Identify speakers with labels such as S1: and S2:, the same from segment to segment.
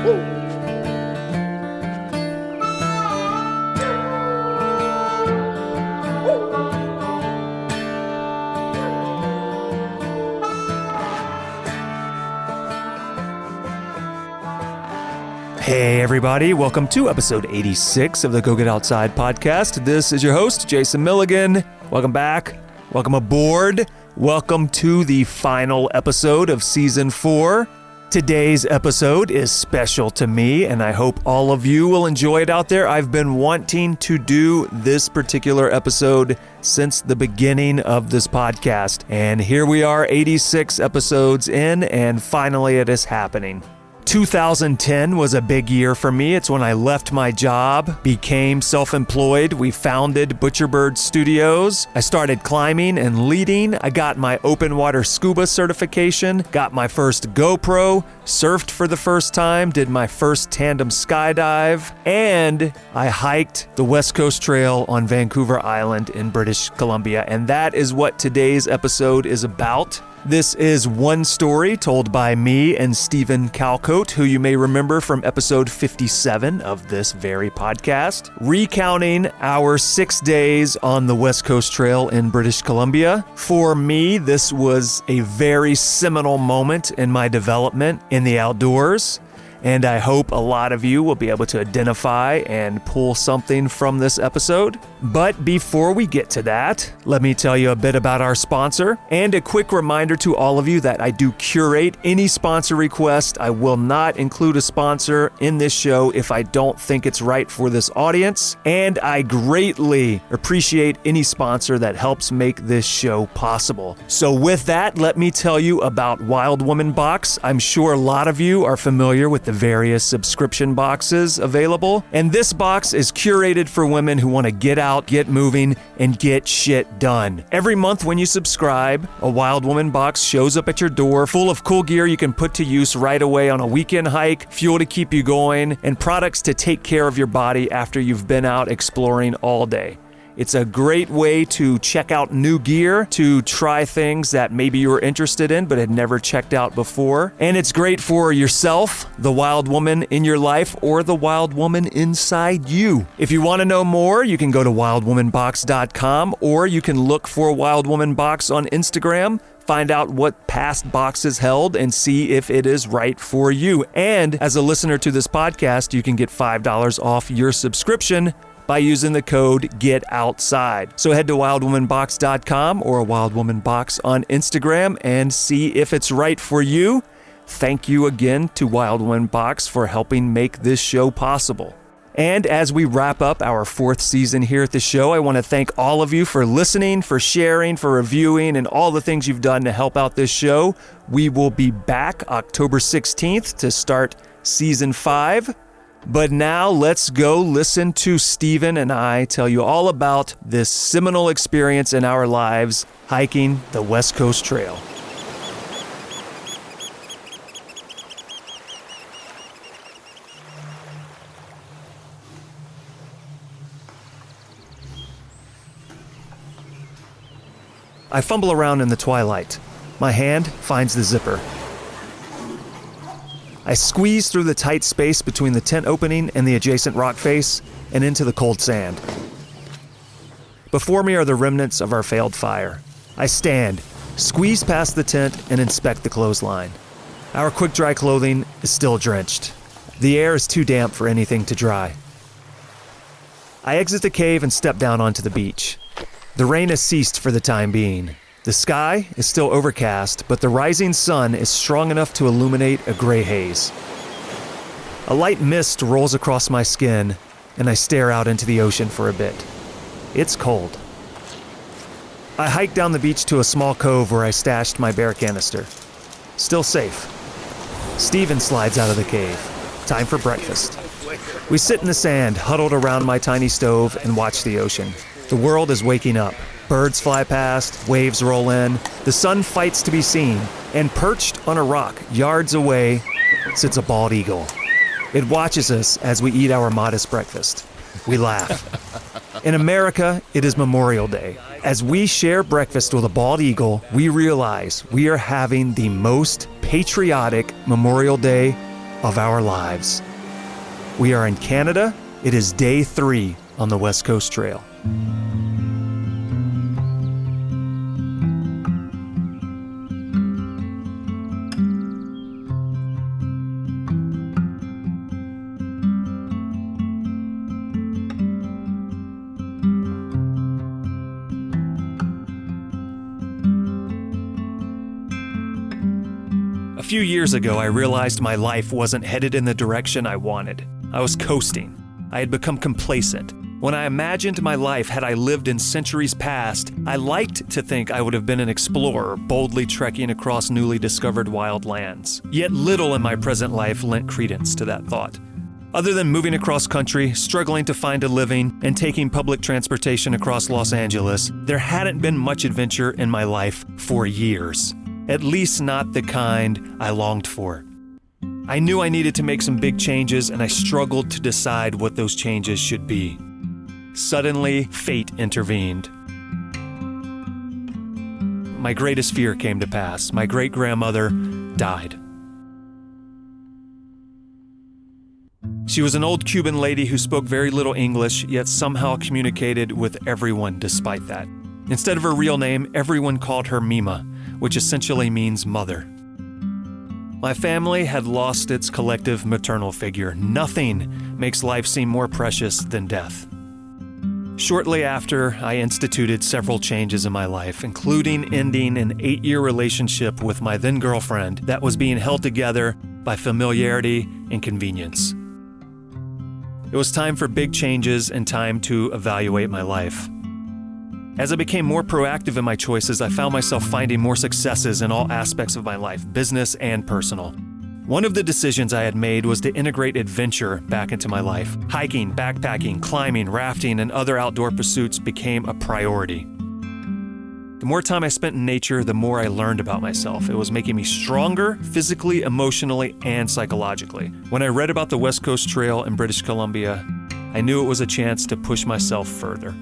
S1: Hey everybody, welcome to episode 86 of the Go Get Outside podcast. This is your host, Jason Milligan. Welcome back. Welcome aboard. Welcome to the final episode of season 4. Today's episode is special to me, and I hope all of you will enjoy it out there. I've been wanting to do this particular episode since the beginning of this podcast, and here we are, 86 episodes in, and finally it is happening. 2010 was a big year for me. It's when I left my job, became self-employed. We founded Butcherbird Studios. I started climbing and leading. I got my open water scuba certification, got my first GoPro, surfed for the first time, did my first tandem skydive, and I hiked the West Coast Trail on Vancouver Island in British Columbia. And that is what today's episode is about. This is one story told by me and Steven Calcote, who you may remember from episode 57 of this very podcast, recounting our 6 days on the West Coast Trail in British Columbia. For me, this was a very seminal moment in my development in the outdoors, and I hope a lot of you will be able to identify and pull something from this episode. But before we get to that, let me tell you a bit about our sponsor, and a quick reminder to all of you that I do curate any sponsor request. I will not include a sponsor in this show if I don't think it's right for this audience, and I greatly appreciate any sponsor that helps make this show possible. So with that, let me tell you about Wild Woman Box. I'm sure a lot of you are familiar with the various subscription boxes available, and this box is curated for women who want to get out, get moving, and get shit done. Every month when you subscribe, a Wild Woman box shows up at your door full of cool gear you can put to use right away on a weekend hike, fuel to keep you going, and products to take care of your body after you've been out exploring all day. It's a great way to check out new gear, to try things that maybe you were interested in but had never checked out before. And it's great for yourself, the wild woman in your life, or the wild woman inside you. If you want to know more, you can go to wildwomanbox.com, or you can look for Wild Woman Box on Instagram. Find out what past boxes held and see if it is right for you. And as a listener to this podcast, you can get $5 off your subscription by using the code GETOUTSIDE. So head to wildwomanbox.com or Wild Woman Box on Instagram and see if it's right for you. Thank you again to Wild Woman Box for helping make this show possible. And as we wrap up our 4th season here at the show, I want to thank all of you for listening, for sharing, for reviewing, and all the things you've done to help out this show. We will be back October 16th to start season 5. But now let's go listen to Steven and I tell you all about this seminal experience in our lives, hiking the West Coast Trail. I fumble around in the twilight. My hand finds the zipper. I squeeze through the tight space between the tent opening and the adjacent rock face and into the cold sand. Before me are the remnants of our failed fire. I stand, squeeze past the tent, and inspect the clothesline. Our quick-dry clothing is still drenched. The air is too damp for anything to dry. I exit the cave and step down onto the beach. The rain has ceased for the time being. The sky is still overcast, but the rising sun is strong enough to illuminate a gray haze. A light mist rolls across my skin, and I stare out into the ocean for a bit. It's cold. I hike down the beach to a small cove where I stashed my bear canister. Still safe. Steven slides out of the cave. Time for breakfast. We sit in the sand, huddled around my tiny stove, and watch the ocean. The world is waking up. Birds fly past, waves roll in, the sun fights to be seen, and perched on a rock yards away sits a bald eagle. It watches us as we eat our modest breakfast. We laugh. In America, it is Memorial Day. As we share breakfast with a bald eagle, we realize we are having the most patriotic Memorial Day of our lives. We are in Canada. It is day 3 on the West Coast Trail. A few years ago, I realized my life wasn't headed in the direction I wanted. I was coasting. I had become complacent. When I imagined my life had I lived in centuries past, I liked to think I would have been an explorer, boldly trekking across newly discovered wild lands. Yet little in my present life lent credence to that thought. Other than moving across country, struggling to find a living, and taking public transportation across Los Angeles, there hadn't been much adventure in my life for years. At least not the kind I longed for. I knew I needed to make some big changes, and I struggled to decide what those changes should be. Suddenly, fate intervened. My greatest fear came to pass. My great-grandmother died. She was an old Cuban lady who spoke very little English, yet somehow communicated with everyone despite that. Instead of her real name, everyone called her Mima, which essentially means mother. My family had lost its collective maternal figure. Nothing makes life seem more precious than death. Shortly after, I instituted several changes in my life, including ending an 8-year relationship with my then-girlfriend that was being held together by familiarity and convenience. It was time for big changes and time to evaluate my life. As I became more proactive in my choices, I found myself finding more successes in all aspects of my life, business and personal. One of the decisions I had made was to integrate adventure back into my life. Hiking, backpacking, climbing, rafting, and other outdoor pursuits became a priority. The more time I spent in nature, the more I learned about myself. It was making me stronger physically, emotionally, and psychologically. When I read about the West Coast Trail in British Columbia, I knew it was a chance to push myself further.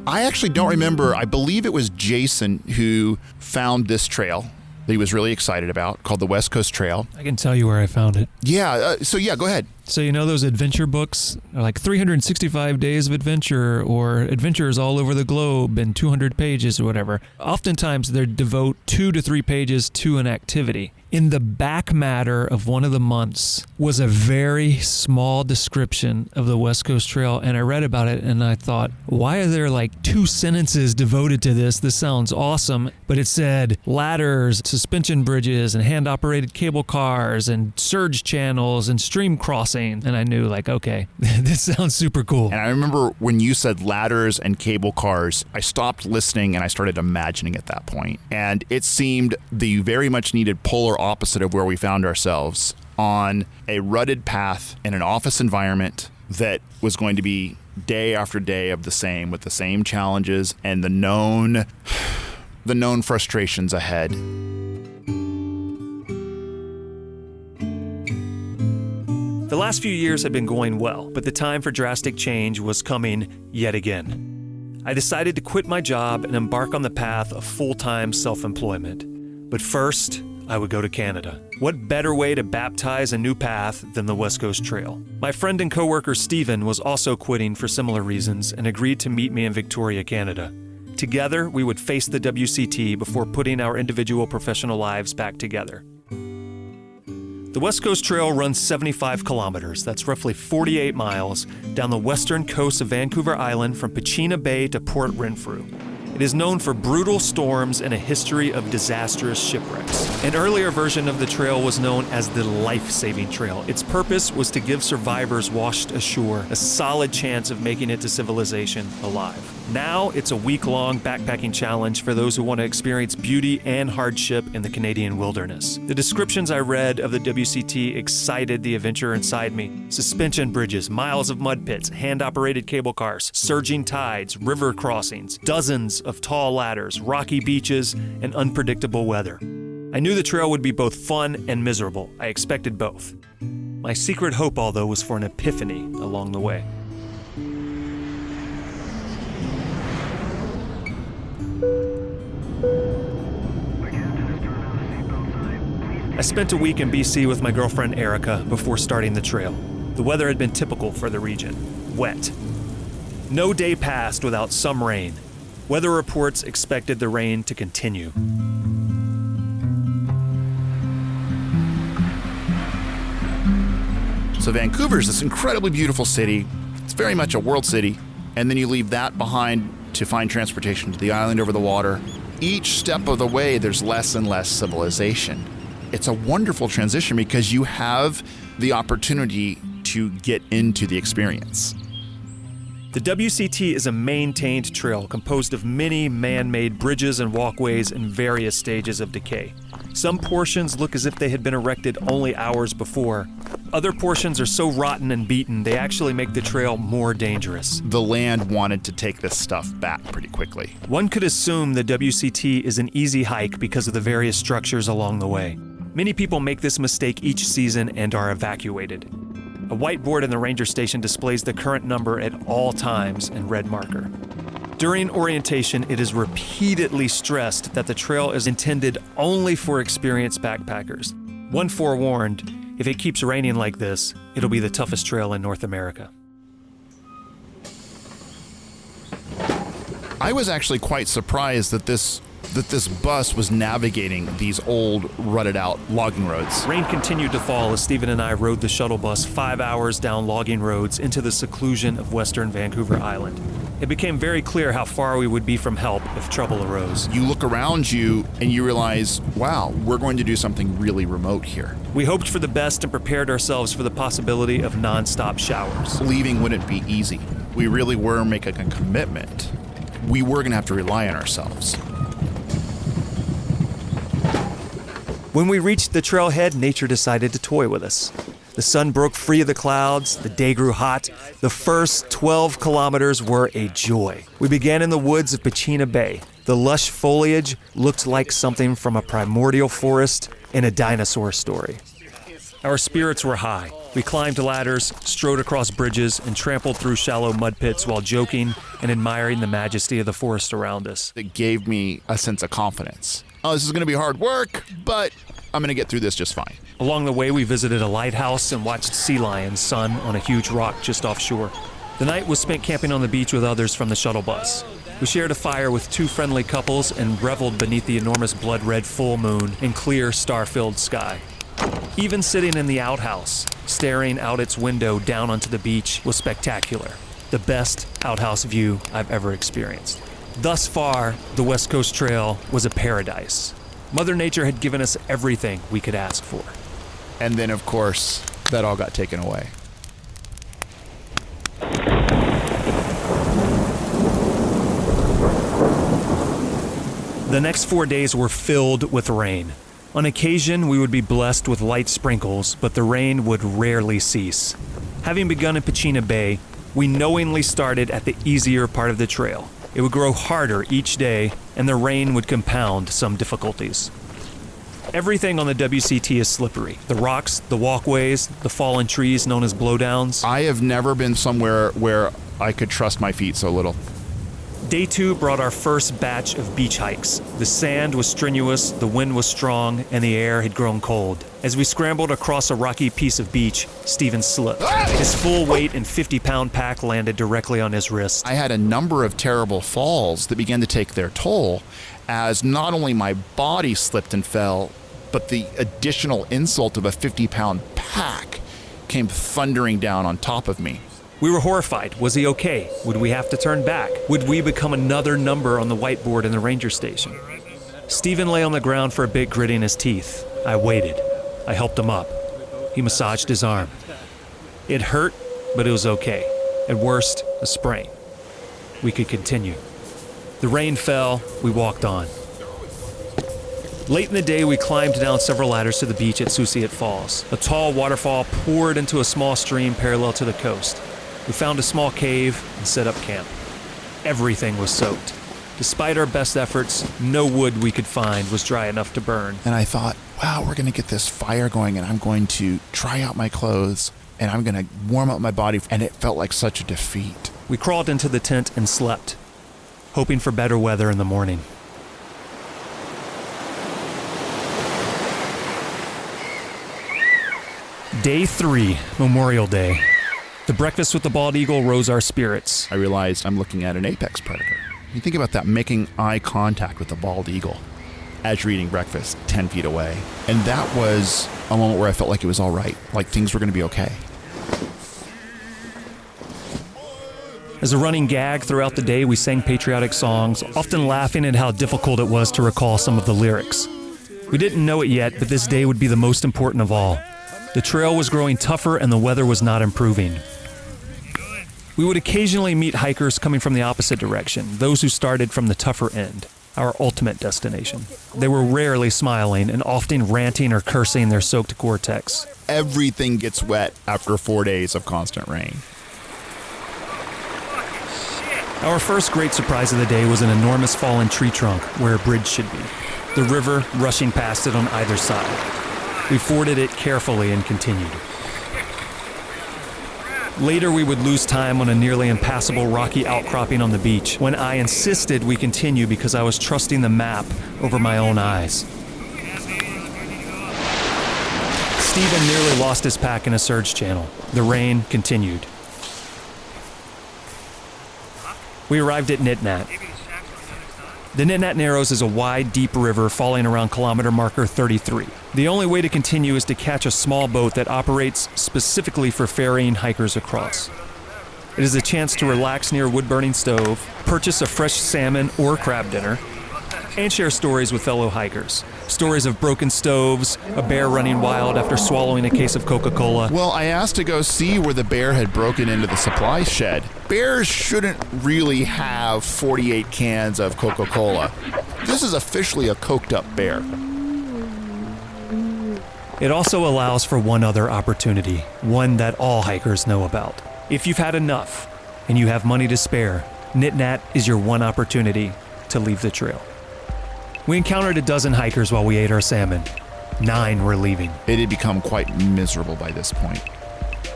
S2: I actually don't remember. I believe it was Jason who found this trail that he was really excited about, called the West Coast Trail.
S1: I can tell you where I found it.
S2: Yeah, go ahead.
S1: So you know those adventure books, like 365 Days of Adventure or Adventures All Over the Globe in 200 pages or whatever. Oftentimes they devote 2 to 3 pages to an activity. In the back matter of one of the months was a very small description of the West Coast Trail, and I read about it and I thought, why are there like 2 sentences devoted to this? This sounds awesome. But it said ladders, suspension bridges, and hand-operated cable cars, and surge channels, and stream crossing. And I knew, like, okay, this sounds super cool.
S2: And I remember when you said ladders and cable cars, I stopped listening and I started imagining at that point. And it seemed the very much needed polar opposite of where we found ourselves, on a rutted path in an office environment that was going to be day after day of the same, with the same challenges and the known frustrations ahead.
S1: The last few years had been going well, but the time for drastic change was coming yet again. I decided to quit my job and embark on the path of full-time self-employment. But first, I would go to Canada. What better way to baptize a new path than the West Coast Trail? My friend and coworker Steven was also quitting for similar reasons and agreed to meet me in Victoria, Canada. Together, we would face the WCT before putting our individual professional lives back together. The West Coast Trail runs 75 kilometers, that's roughly 48 miles, down the western coast of Vancouver Island from Pachena Bay to Port Renfrew. It is known for brutal storms and a history of disastrous shipwrecks. An earlier version of the trail was known as the Life-Saving Trail. Its purpose was to give survivors washed ashore a solid chance of making it to civilization alive. Now, it's a week-long backpacking challenge for those who want to experience beauty and hardship in the Canadian wilderness. The descriptions I read of the WCT excited the adventurer inside me. Suspension bridges, miles of mud pits, hand-operated cable cars, surging tides, river crossings, dozens of tall ladders, rocky beaches, and unpredictable weather. I knew the trail would be both fun and miserable. I expected both. My secret hope, although, was for an epiphany along the way.
S3: Again, to the start of the seatbelt sign. Please
S1: I spent a week in BC with my girlfriend Erica before starting the trail. The weather had been typical for the region, wet. No day passed without some rain. Weather reports expected the rain to continue.
S2: So Vancouver's this incredibly beautiful city. It's very much a world city. And then you leave that behind to find transportation to the island over the water. Each step of the way, there's less and less civilization. It's a wonderful transition because you have the opportunity to get into the experience.
S1: The WCT is a maintained trail composed of many man-made bridges and walkways in various stages of decay. Some portions look as if they had been erected only hours before. Other portions are so rotten and beaten, they actually make the trail more dangerous.
S2: The land wanted to take this stuff back pretty quickly.
S1: One could assume the WCT is an easy hike because of the various structures along the way. Many people make this mistake each season and are evacuated. A whiteboard in the ranger station displays the current number at all times in red marker. During orientation, it is repeatedly stressed that the trail is intended only for experienced backpackers. One forewarned, if it keeps raining like this, it'll be the toughest trail in North America.
S2: I was actually quite surprised that this bus was navigating these old, rutted-out logging roads.
S1: Rain continued to fall as Steven and I rode the shuttle bus 5 hours down logging roads into the seclusion of western Vancouver Island. It became very clear how far we would be from help if trouble arose.
S2: You look around you and you realize, wow, we're going to do something really remote here.
S1: We hoped for the best and prepared ourselves for the possibility of non-stop showers.
S2: Leaving wouldn't be easy. We really were making a commitment. We were going to have to rely on ourselves.
S1: When we reached the trailhead, nature decided to toy with us. The sun broke free of the clouds, the day grew hot. The first 12 kilometers were a joy. We began in the woods of Pechina Bay. The lush foliage looked like something from a primordial forest in a dinosaur story. Our spirits were high. We climbed ladders, strode across bridges, and trampled through shallow mud pits while joking and admiring the majesty of the forest around us.
S2: It gave me a sense of confidence. Oh, this is going to be hard work, but I'm going to get through this just fine.
S1: Along the way, we visited a lighthouse and watched sea lions sun on a huge rock just offshore. The night was spent camping on the beach with others from the shuttle bus. We shared a fire with two friendly couples and reveled beneath the enormous blood-red full moon and clear star-filled sky. Even sitting in the outhouse, staring out its window down onto the beach was spectacular. The best outhouse view I've ever experienced. Thus far, the West Coast Trail was a paradise. Mother Nature had given us everything we could ask for.
S2: And then, of course, that all got taken away.
S1: The next 4 days were filled with rain. On occasion, we would be blessed with light sprinkles, but the rain would rarely cease. Having begun in Pechina Bay, we knowingly started at the easier part of the trail. It would grow harder each day, and the rain would compound some difficulties. Everything on the WCT is slippery. The rocks, the walkways, the fallen trees known as blowdowns.
S2: I have never been somewhere where I could trust my feet so little.
S1: Day 2 brought our first batch of beach hikes. The sand was strenuous, the wind was strong, and the air had grown cold. As we scrambled across a rocky piece of beach, Steven slipped. His full weight and 50-pound pack landed directly on his wrist.
S2: I had a number of terrible falls that began to take their toll as not only my body slipped and fell, but the additional insult of a 50-pound pack came thundering down on top of me.
S1: We were horrified. Was he okay? Would we have to turn back? Would we become another number on the whiteboard in the ranger station? Steven lay on the ground for a bit, gritting his teeth. I waited. I helped him up. He massaged his arm. It hurt, but it was okay. At worst, a sprain. We could continue. The rain fell. We walked on. Late in the day, we climbed down several ladders to the beach at Susiat Falls. A tall waterfall poured into a small stream parallel to the coast. We found a small cave and set up camp. Everything was soaked. Despite our best efforts, no wood we could find was dry enough to burn.
S2: And I thought, wow, we're going to get this fire going and I'm going to try out my clothes and I'm going to warm up my body. And it felt like such a defeat.
S1: We crawled into the tent and slept, hoping for better weather in the morning. Day 3, Memorial Day. The breakfast with the bald eagle rose our spirits.
S2: I realized I'm looking at an apex predator. You think about that, making eye contact with the bald eagle as you're eating breakfast 10 feet away. And that was a moment where I felt like it was all right, like things were going to be okay.
S1: As a running gag throughout the day, we sang patriotic songs, often laughing at how difficult it was to recall some of the lyrics. We didn't know it yet, but this day would be the most important of all. The trail was growing tougher and the weather was not improving. We would occasionally meet hikers coming from the opposite direction, those who started from the tougher end, our ultimate destination. They were rarely smiling and often ranting or cursing their soaked Gore-Tex.
S2: Everything gets wet after 4 days of constant rain.
S1: Our first great surprise of the day was an enormous fallen tree trunk where a bridge should be, the river rushing past it on either side. We forded it carefully and continued. Later, we would lose time on a nearly impassable rocky outcropping on the beach when I insisted we continue because I was trusting the map over my own eyes. Steven nearly lost his pack in a surge channel. The rain continued. We arrived at Nitnat. The Nitnat Narrows is a wide, deep river falling around kilometer marker 33. The only way to continue is to catch a small boat that operates specifically for ferrying hikers across. It is a chance to relax near a wood-burning stove, purchase a fresh salmon or crab dinner, and share stories with fellow hikers. Stories of broken stoves, a bear running wild after swallowing a case of Coca-Cola.
S2: Well, I asked to go see where the bear had broken into the supply shed. Bears shouldn't really have 48 cans of Coca-Cola. This is officially a coked up bear.
S1: It also allows for one other opportunity, one that all hikers know about. If you've had enough and you have money to spare, Nitnat is your one opportunity to leave the trail. We encountered a dozen hikers while we ate our salmon. 9 were leaving.
S2: It had become quite miserable by this point.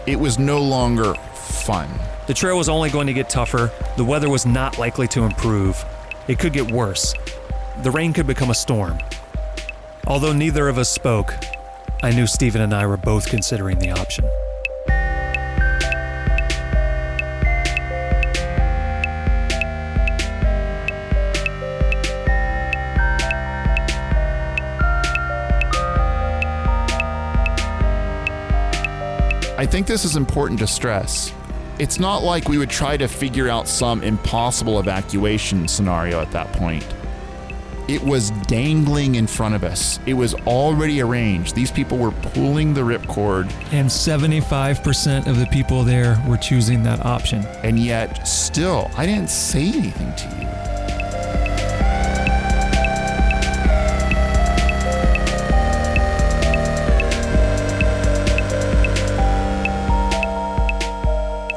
S2: It was no longer fun.
S1: The trail was only going to get tougher. The weather was not likely to improve. It could get worse. The rain could become a storm. Although neither of us spoke, I knew Steven and I were both considering the option.
S2: I think this is important to stress. It's not like we would try to figure out some impossible evacuation scenario at that point. It was dangling in front of us. It was already arranged. These people were pulling the ripcord.
S1: And 75% of the people there were choosing that option.
S2: And yet, still, I didn't say anything to you.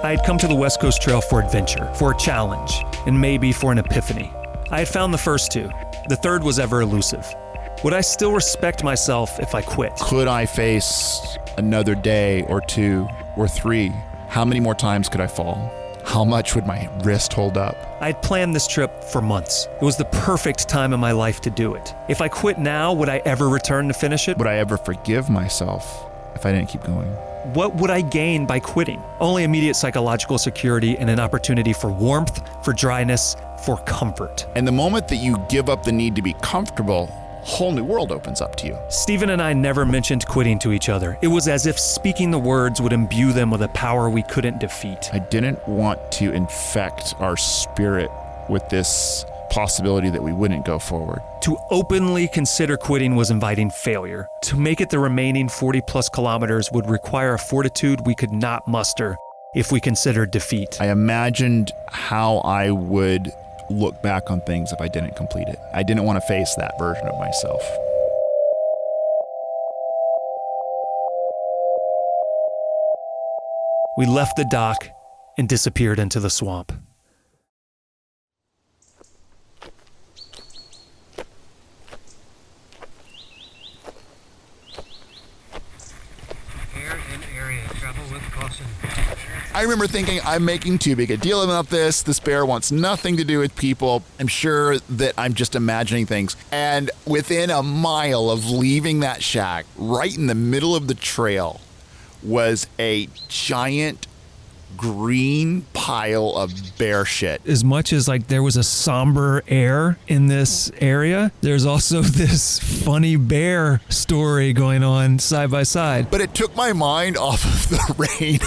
S1: I had come to the West Coast Trail for adventure, for a challenge, and maybe for an epiphany. I had found the first 2. The third was ever elusive. Would I still respect myself if I quit?
S2: Could I face another day or 2 or 3? How many more times could I fall? How much would my wrist hold up?
S1: I had planned this trip for months. It was the perfect time in my life to do it. If I quit now, would I ever return to finish it?
S2: Would I ever forgive myself if I didn't keep going?
S1: What would I gain by quitting? Only immediate psychological security and an opportunity for warmth, for dryness, for comfort.
S2: And the moment that you give up the need to be comfortable, a whole new world opens up to you.
S1: Steven and I never mentioned quitting to each other. It was as if speaking the words would imbue them with a power we couldn't defeat.
S2: I didn't want to infect our spirit with this possibility that we wouldn't go forward.
S1: To openly consider quitting was inviting failure. To make it the remaining 40 plus kilometers would require a fortitude we could not muster if we considered defeat.
S2: I imagined how I would look back on things if I didn't complete it. I didn't want to face that version of myself.
S1: We left the dock and disappeared into the swamp.
S2: I remember thinking, I'm making too big a deal about this. This bear wants nothing to do with people. I'm sure that I'm just imagining things. And within a mile of leaving that shack, right in the middle of the trail, was a giant green pile of bear shit.
S1: As much as like there was a somber air in this area, there's also this funny bear story going on side by side.
S2: But it took my mind off of the rain.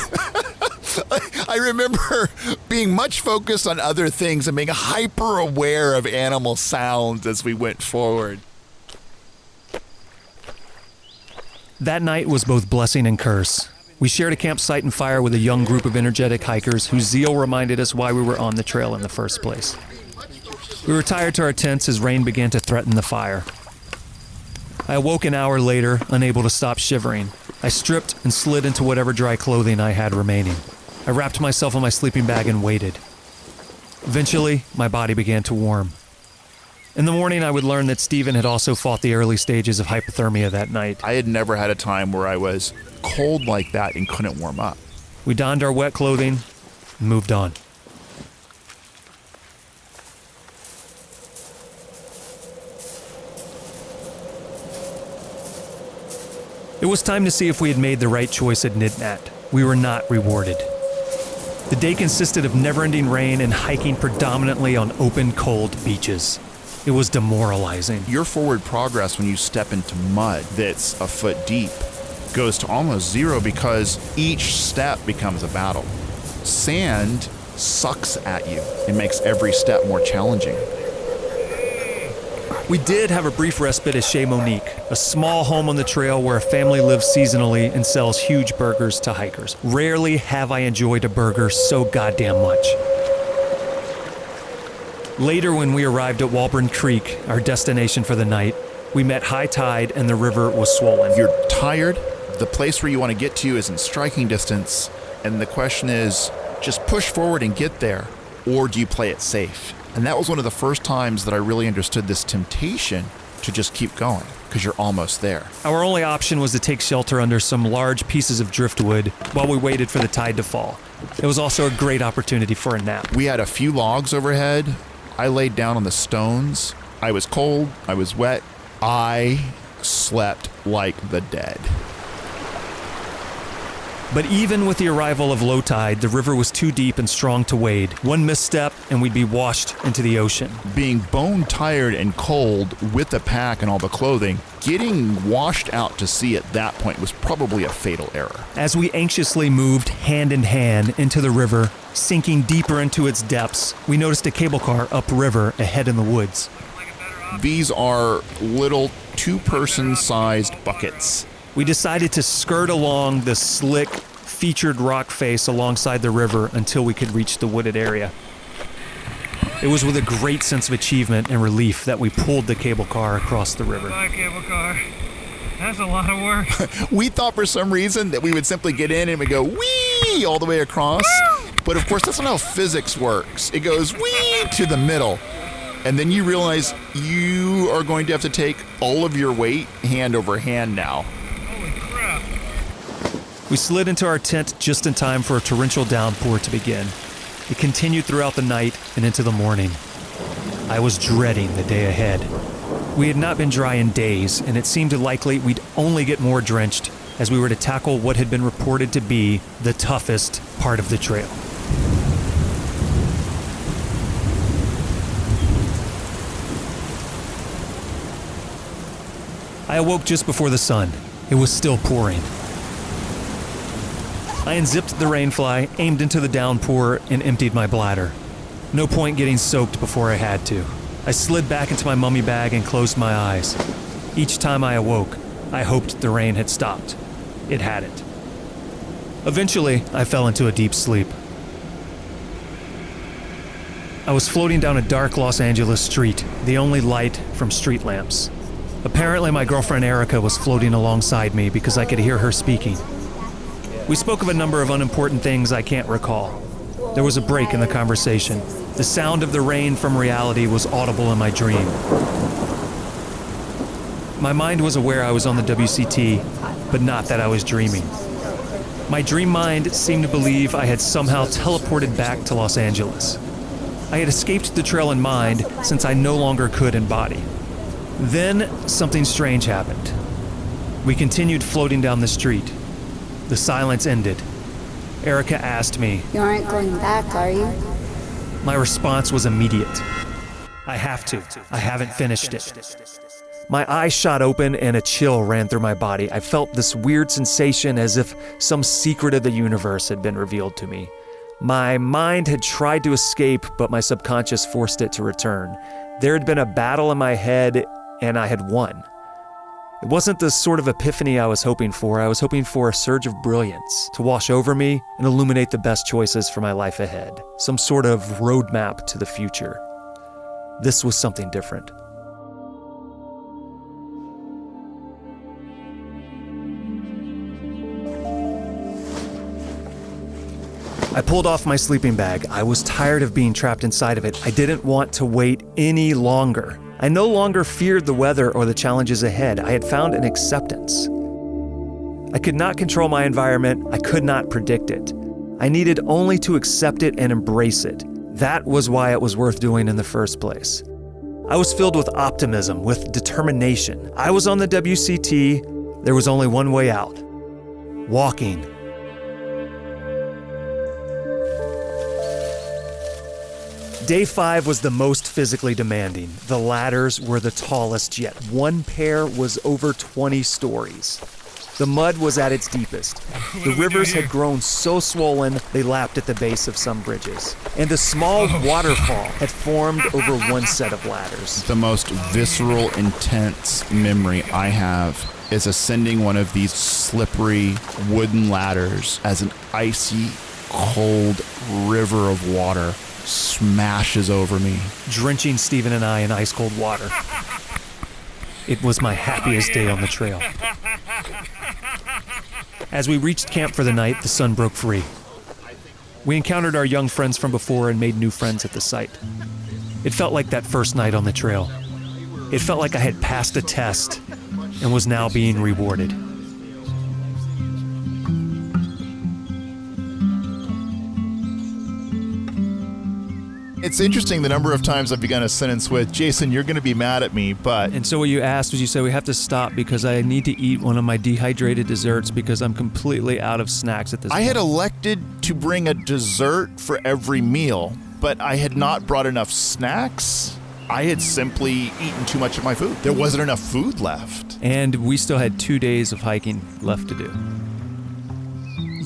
S2: I remember being much focused on other things and being hyper aware of animal sounds as we went forward.
S1: That night was both blessing and curse. We shared a campsite and fire with a young group of energetic hikers whose zeal reminded us why we were on the trail in the first place. We retired to our tents as rain began to threaten the fire. I awoke an hour later, unable to stop shivering. I stripped and slid into whatever dry clothing I had remaining. I wrapped myself in my sleeping bag and waited. Eventually, my body began to warm. In the morning, I would learn that Steven had also fought the early stages of hypothermia that night.
S2: I had never had a time where I was cold like that and couldn't warm up.
S1: We donned our wet clothing and moved on. It was time to see if we had made the right choice at Nitnat. We were not rewarded. The day consisted of never-ending rain and hiking predominantly on open, cold beaches. It was demoralizing.
S2: Your forward progress when you step into mud that's a foot deep goes to almost zero because each step becomes a battle. Sand sucks at you. It makes every step more challenging.
S1: We did have a brief respite at Chez Monique, a small home on the trail where a family lives seasonally and sells huge burgers to hikers. Rarely have I enjoyed a burger so goddamn much. Later, when we arrived at Walburn Creek, our destination for the night, we met high tide and the river was swollen.
S2: You're tired, the place where you want to get to is in striking distance, and the question is, just push forward and get there, or do you play it safe? And that was one of the first times that I really understood this temptation to just keep going, because you're almost there.
S1: Our only option was to take shelter under some large pieces of driftwood while we waited for the tide to fall. It was also a great opportunity for a nap.
S2: We had a few logs overhead. I laid down on the stones. I was cold. I was wet. I slept like the dead.
S1: But even with the arrival of low tide, the river was too deep and strong to wade. One misstep and we'd be washed into the ocean.
S2: Being bone tired and cold with the pack and all the clothing, getting washed out to sea at that point was probably a fatal error.
S1: As we anxiously moved hand in hand into the river, sinking deeper into its depths, we noticed a cable car upriver ahead in the woods.
S2: These are little two-person sized buckets.
S1: We decided to skirt along the slick, featured rock face alongside the river until we could reach the wooded area. It was with a great sense of achievement and relief that we pulled the cable car across the river.
S3: Bye, cable car. That's a lot of work.
S2: We thought for some reason that we would simply get in and we go whee all the way across. But of course, that's not how physics works. It goes whee to the middle. And then you realize you are going to have to take all of your weight hand over hand now.
S1: We slid into our tent just in time for a torrential downpour to begin. It continued throughout the night and into the morning. I was dreading the day ahead. We had not been dry in days, and it seemed likely we'd only get more drenched as we were to tackle what had been reported to be the toughest part of the trail. I awoke just before the sun. It was still pouring. I unzipped the rainfly, aimed into the downpour, and emptied my bladder. No point getting soaked before I had to. I slid back into my mummy bag and closed my eyes. Each time I awoke, I hoped the rain had stopped. It hadn't. Eventually, I fell into a deep sleep. I was floating down a dark Los Angeles street, the only light from street lamps. Apparently, my girlfriend Erica was floating alongside me because I could hear her speaking. We spoke of a number of unimportant things I can't recall. There was a break in the conversation. The sound of the rain from reality was audible in my dream. My mind was aware I was on the WCT, but not that I was dreaming. My dream mind seemed to believe I had somehow teleported back to Los Angeles. I had escaped the trail in mind since I no longer could in body. Then something strange happened. We continued floating down the street. The silence ended. Erica asked me,
S4: You aren't going back, are you?
S1: My response was immediate. I have to. I haven't finished it. My eyes shot open and a chill ran through my body. I felt this weird sensation as if some secret of the universe had been revealed to me. My mind had tried to escape, but my subconscious forced it to return. There had been a battle in my head, and I had won. It wasn't the sort of epiphany I was hoping for. I was hoping for a surge of brilliance to wash over me and illuminate the best choices for my life ahead. Some sort of roadmap to the future. This was something different. I pulled off my sleeping bag. I was tired of being trapped inside of it. I didn't want to wait any longer. I no longer feared the weather or the challenges ahead. I had found an acceptance. I could not control my environment. I could not predict it. I needed only to accept it and embrace it. That was why it was worth doing in the first place. I was filled with optimism, with determination. I was on the WCT. There was only one way out. Walking. Day 5 was the most physically demanding. The ladders were the tallest yet. One pair was over 20 stories. The mud was at its deepest. The rivers had grown so swollen they lapped at the base of some bridges. And a small waterfall had formed over one set of ladders.
S2: The most visceral, intense memory I have is ascending one of these slippery wooden ladders as an icy, cold river of water smashes over me,
S1: drenching Steven and I in ice-cold water. It was my happiest day on the trail. As we reached camp for the night, the sun broke free. We encountered our young friends from before and made new friends at the site. It felt like that first night on the trail. It felt like I had passed a test and was now being rewarded.
S2: It's interesting the number of times I've begun a sentence with, Jason, you're going to be mad at me, but...
S1: And so what you asked was, you said we have to stop because I need to eat one of my dehydrated desserts because I'm completely out of snacks at this point.
S2: I had elected to bring a dessert for every meal, but I had not brought enough snacks. I had simply eaten too much of my food. There wasn't enough food left.
S1: And we still had 2 days of hiking left to do.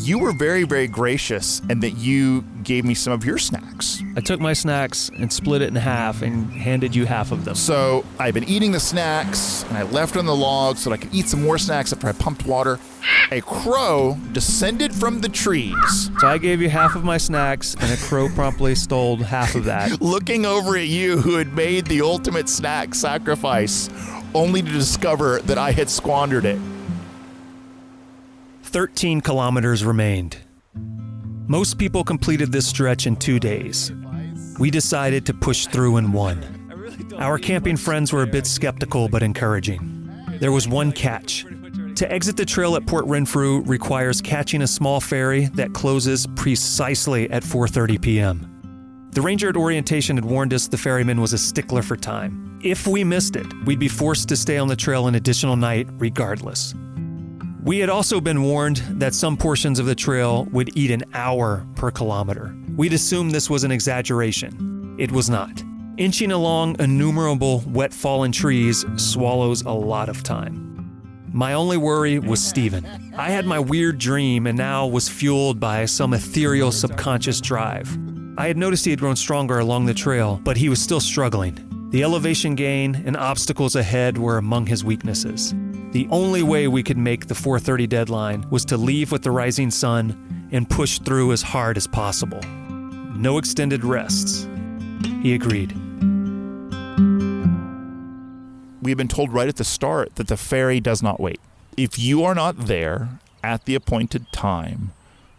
S2: You were very, very gracious in that you gave me some of your snacks.
S1: I took my snacks and split it in half and handed you half of them.
S2: So I've been eating the snacks, and I left on the log so that I could eat some more snacks after I pumped water. A crow descended from the trees.
S1: So I gave you half of my snacks, and a crow promptly stole half of that.
S2: Looking over at you who had made the ultimate snack sacrifice, only to discover that I had squandered it.
S1: 13 kilometers remained. Most people completed this stretch in 2 days. We decided to push through in one. Our camping friends were a bit skeptical but encouraging. There was one catch. To exit the trail at Port Renfrew requires catching a small ferry that closes precisely at 4:30 p.m. The ranger at orientation had warned us the ferryman was a stickler for time. If we missed it, we'd be forced to stay on the trail an additional night regardless. We had also been warned that some portions of the trail would eat an hour per kilometer. We'd assumed this was an exaggeration. It was not. Inching along innumerable wet fallen trees swallows a lot of time. My only worry was Steven. I had my weird dream and now was fueled by some ethereal subconscious drive. I had noticed he had grown stronger along the trail, but he was still struggling. The elevation gain and obstacles ahead were among his weaknesses. The only way we could make the 4:30 deadline was to leave with the rising sun and push through as hard as possible. No extended rests. He agreed.
S2: We've been told right at the start that the ferry does not wait. If you are not there at the appointed time,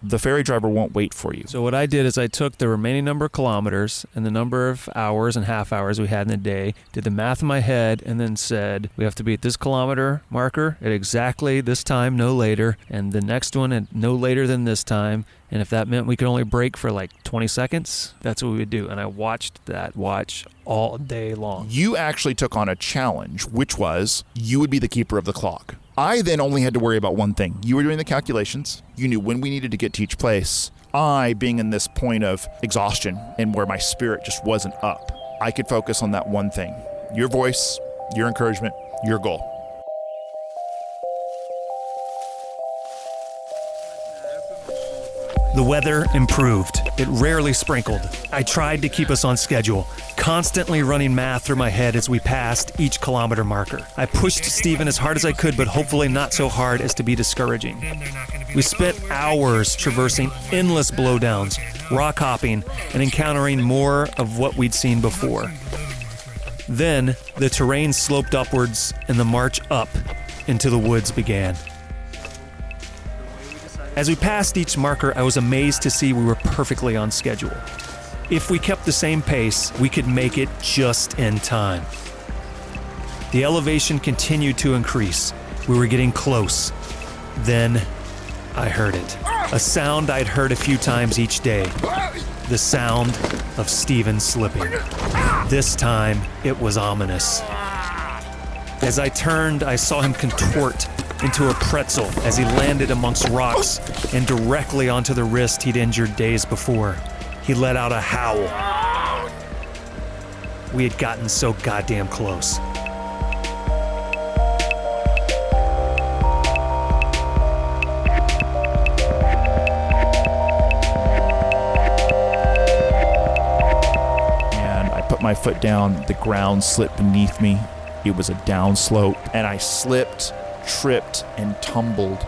S2: the ferry driver won't wait for you.
S1: So what I did is I took the remaining number of kilometers and the number of hours and half hours we had in the day, did the math in my head, and then said, we have to be at this kilometer marker at exactly this time, no later, and the next one at no later than this time. And if that meant we could only break for like 20 seconds, that's what we would do. And I watched that watch all day long.
S2: You actually took on a challenge, which was you would be the keeper of the clock. I then only had to worry about one thing. You were doing the calculations. You knew when we needed to get to each place. I, being in this point of exhaustion and where my spirit just wasn't up, I could focus on that one thing. Your voice, your encouragement, your goal.
S1: The weather improved. It rarely sprinkled. I tried to keep us on schedule, constantly running math through my head as we passed each kilometer marker. I pushed Steven as hard as I could, but hopefully not so hard as to be discouraging. We spent hours traversing endless blowdowns, rock hopping, and encountering more of what we'd seen before. Then, the terrain sloped upwards and the march up into the woods began. As we passed each marker, I was amazed to see we were perfectly on schedule. If we kept the same pace, we could make it just in time. The elevation continued to increase. We were getting close. Then, I heard it. A sound I'd heard a few times each day. The sound of Steven slipping. This time, it was ominous. As I turned, I saw him contort into a pretzel as he landed amongst rocks and directly onto the wrist he'd injured days before. He let out a howl. We had gotten so goddamn close.
S2: And I put my foot down, the ground slipped beneath me. It was a downslope, and I slipped, tripped, and tumbled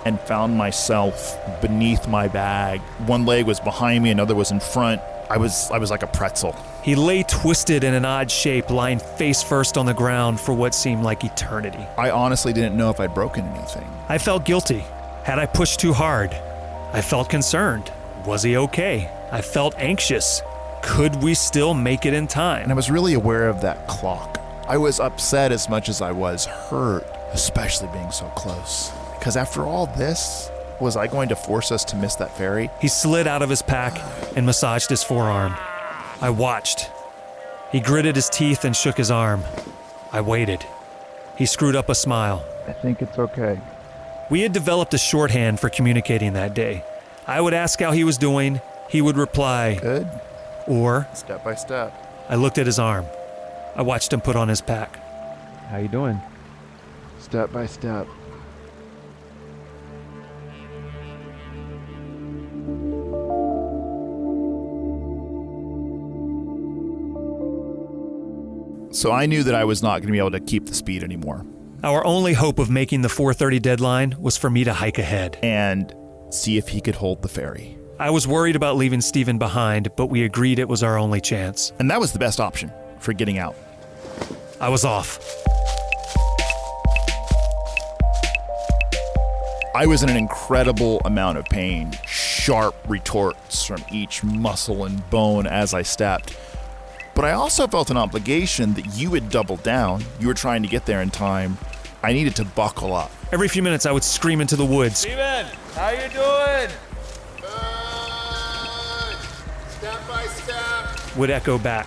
S2: and found myself beneath my bag. One leg was behind me, another was in front. I was like a pretzel.
S1: He lay twisted in an odd shape, lying face first on the ground for what seemed like eternity.
S2: I honestly didn't know if I'd broken anything.
S1: I felt guilty. Had I pushed too hard? I felt concerned. Was he okay? I felt anxious. Could we still make it in time?
S2: And I was really aware of that clock. I was upset as much as I was hurt, especially being so close. Because after all this, was I going to force us to miss that ferry?
S1: He slid out of his pack and massaged his forearm. I watched. He gritted his teeth and shook his arm. I waited. He screwed up a smile.
S2: I think it's okay.
S1: We had developed a shorthand for communicating that day. I would ask how he was doing. He would reply,
S2: Good.
S1: Or,
S2: Step by step.
S1: I looked at his arm. I watched him put on his pack.
S5: How you doing?
S2: Step by step. So I knew that I was not going to be able to keep the speed anymore.
S1: Our only hope of making the 4:30 deadline was for me to hike ahead.
S2: And see if he could hold the ferry.
S1: I was worried about leaving Steven behind, but we agreed it was our only chance.
S2: And that was the best option for getting out.
S1: I was off.
S2: I was in an incredible amount of pain, sharp retorts from each muscle and bone as I stepped. But I also felt an obligation that you had doubled down. You were trying to get there in time. I needed to buckle up.
S1: Every few minutes, I would scream into the woods.
S3: Steven, how you doing?
S2: Step by step.
S1: Would echo back.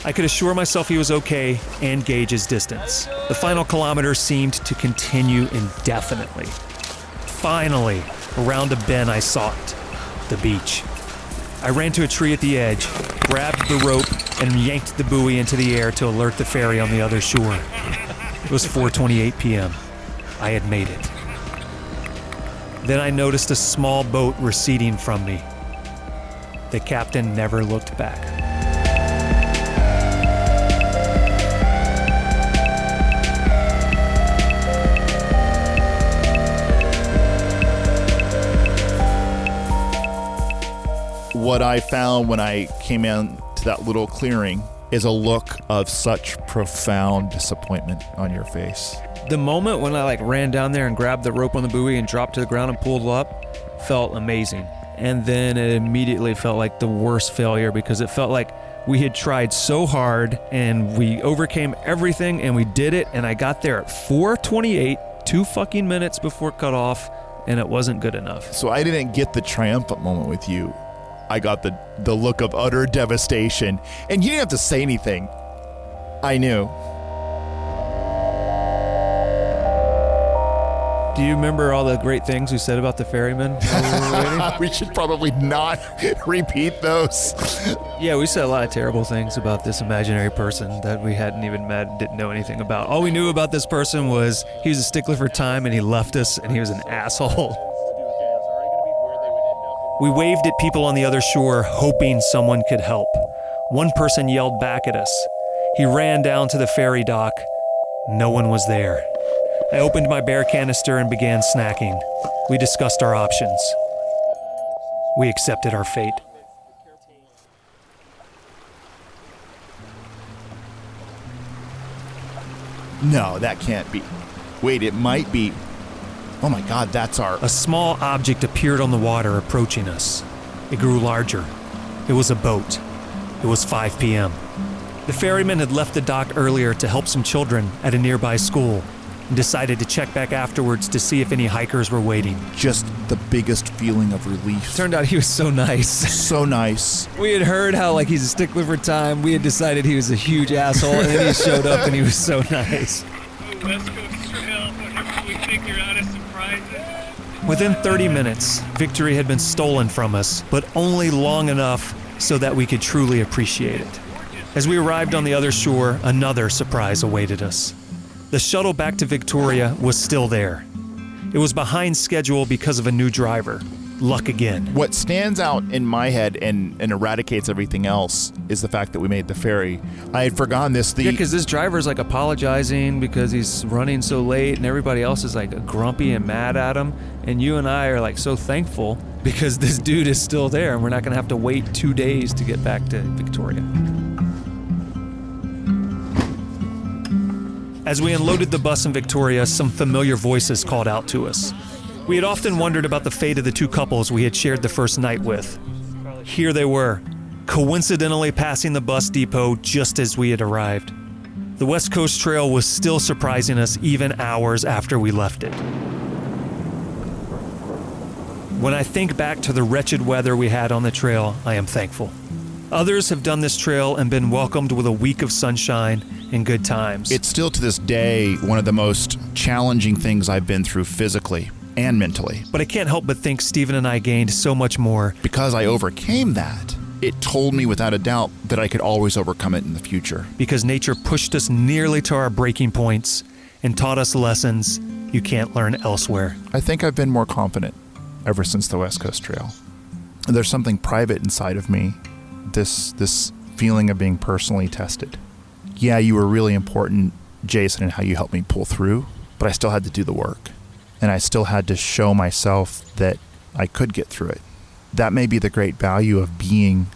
S1: I could assure myself he was okay and gauge his distance. The final kilometer seemed to continue indefinitely. Finally, around a bend I saw it, the beach. I ran to a tree at the edge, grabbed the rope, and yanked the buoy into the air to alert the ferry on the other shore. It was 4:28 p.m. I had made it. Then I noticed a small boat receding from me. The captain never looked back.
S2: What I found when I came in to that little clearing is a look of such profound disappointment on your face.
S5: The moment when I ran down there and grabbed the rope on the buoy and dropped to the ground and pulled up felt amazing. And then it immediately felt like the worst failure because it felt like we had tried so hard and we overcame everything and we did it, and I got there at 4:28, 2 fucking minutes before cutoff, and it wasn't good enough.
S2: So I didn't get the triumphant moment with you. I got the look of utter devastation, and you didn't have to say anything. I knew.
S5: Do you remember all the great things we said about the ferryman while we were waiting?
S2: We should probably not repeat those.
S5: Yeah, we said a lot of terrible things about this imaginary person that we hadn't even met and didn't know anything about. All we knew about this person was he was a stickler for time and he left us and he was an asshole. We waved at people on the other shore, hoping someone could help. One person yelled back at us. He ran down to the ferry dock. No one was there. I opened my bear canister and began snacking. We discussed our options. We accepted our fate.
S2: No, that can't be. Wait, it might be. Oh my God, that's our...
S5: A small object appeared on the water, approaching us. It grew larger. It was a boat. It was 5 p.m. The ferryman had left the dock earlier to help some children at a nearby school and decided to check back afterwards to see if any hikers were waiting.
S2: Just the biggest feeling of relief.
S5: Turned out he was so nice.
S2: So nice.
S5: We had heard how he's a stickler for time. We had decided he was a huge asshole, and then he showed up and he was so nice.
S3: West Coast Trail, whenever we figure out a surprise.
S5: Within 30 minutes, victory had been stolen from us, but only long enough so that we could truly appreciate it. As we arrived on the other shore, another surprise awaited us. The shuttle back to Victoria was still there. It was behind schedule because of a new driver. Luck again.
S2: What stands out in my head and eradicates everything else is the fact that we made the ferry. I had forgotten this.
S5: Yeah, because this driver's apologizing because he's running so late and everybody else is grumpy and mad at him. And you and I are so thankful because this dude is still there and we're not going to have to wait 2 days to get back to Victoria. As we unloaded the bus in Victoria, some familiar voices called out to us. We had often wondered about the fate of the two couples we had shared the first night with. Here they were, coincidentally passing the bus depot just as we had arrived. The West Coast Trail was still surprising us even hours after we left it. When I think back to the wretched weather we had on the trail, I am thankful. Others have done this trail and been welcomed with a week of sunshine and good times.
S2: It's still to this day one of the most challenging things I've been through physically and mentally.
S5: But I can't help but think Steven and I gained so much more.
S2: Because I overcame that, it told me without a doubt that I could always overcome it in the future.
S5: Because nature pushed us nearly to our breaking points and taught us lessons you can't learn elsewhere.
S2: I think I've been more confident ever since the West Coast Trail. There's something private inside of me, this feeling of being personally tested. Yeah, you were really important, Jason, in how you helped me pull through, but I still had to do the work. And I still had to show myself that I could get through it. That may be the great value of being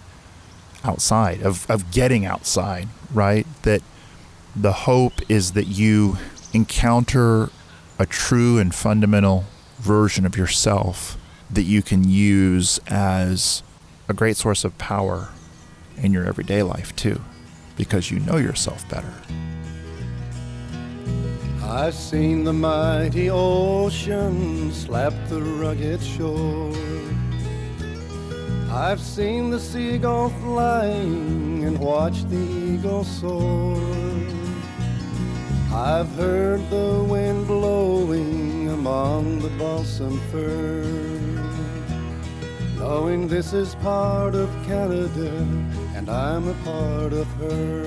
S2: outside, of getting outside, right? That the hope is that you encounter a true and fundamental version of yourself that you can use as a great source of power in your everyday life too, because you know yourself better.
S6: I've seen the mighty ocean slap the rugged shore. I've seen the seagull flying and watched the eagle soar. I've heard the wind blowing among the balsam fir, knowing this is part of Canada and I'm a part of her.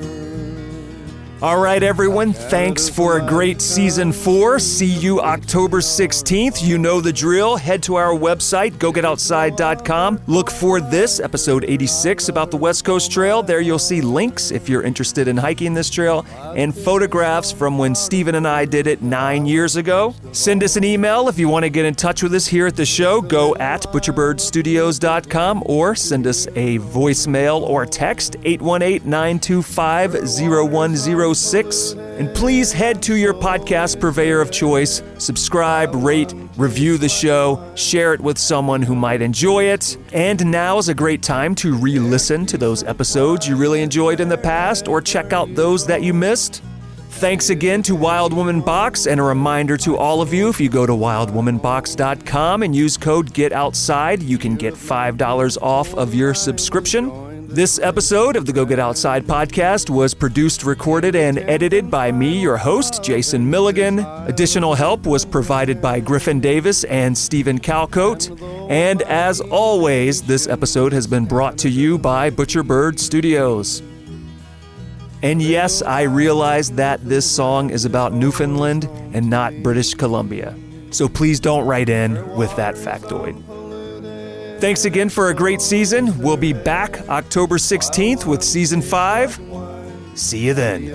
S5: All right, everyone, thanks for a great Season 4. See you October 16th. You know the drill. Head to our website, gogetoutside.com. Look for this, episode 86, about the West Coast Trail. There you'll see links if you're interested in hiking this trail and photographs from when Steven and I did it 9 years ago. Send us an email if you want to get in touch with us here at the show. Go at butcherbirdstudios.com or send us a voicemail or text, 818-925-0106. And please head to your podcast purveyor of choice, subscribe, rate, review the show, share it with someone who might enjoy it. And now is a great time to re-listen to those episodes you really enjoyed in the past or check out those that you missed. Thanks again to Wild Woman Box, and a reminder to all of you, if you go to wildwomanbox.com and use code GETOUTSIDE, you can get $5 off of your subscription.
S1: This episode of the Go Get Outside podcast was produced, recorded, and edited by me, your host, Jason Milligan. Additional help was provided by Griffin Davis and Steven Calcote. And as always, this episode has been brought to you by Butcherbird Studios. And yes, I realize that this song is about Newfoundland and not British Columbia. So please don't write in with that factoid. Thanks again for a great season. We'll be back October 16th with Season 5. See you then.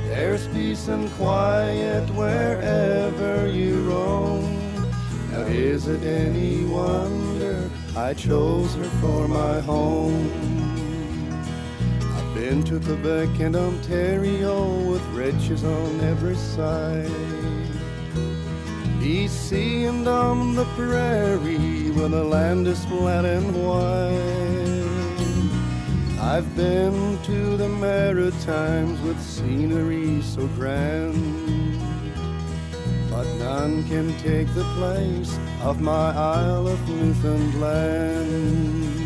S6: There's peace and quiet wherever you roam. Now is it any wonder I chose her for my home? I've been to Quebec and Ontario with riches on every side. BC and on the prairie where the land is flat and wide. I've been to the Maritimes with scenery so grand, but none can take the place of my Isle of Newfoundland.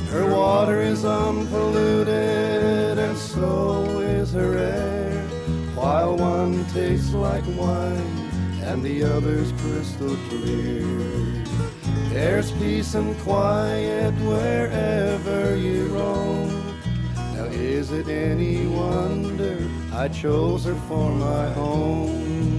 S6: Her water is unpolluted and so is her air, while one tastes like wine and the other's crystal clear. There's peace and quiet wherever you roam. Now is it any wonder I chose her for my home?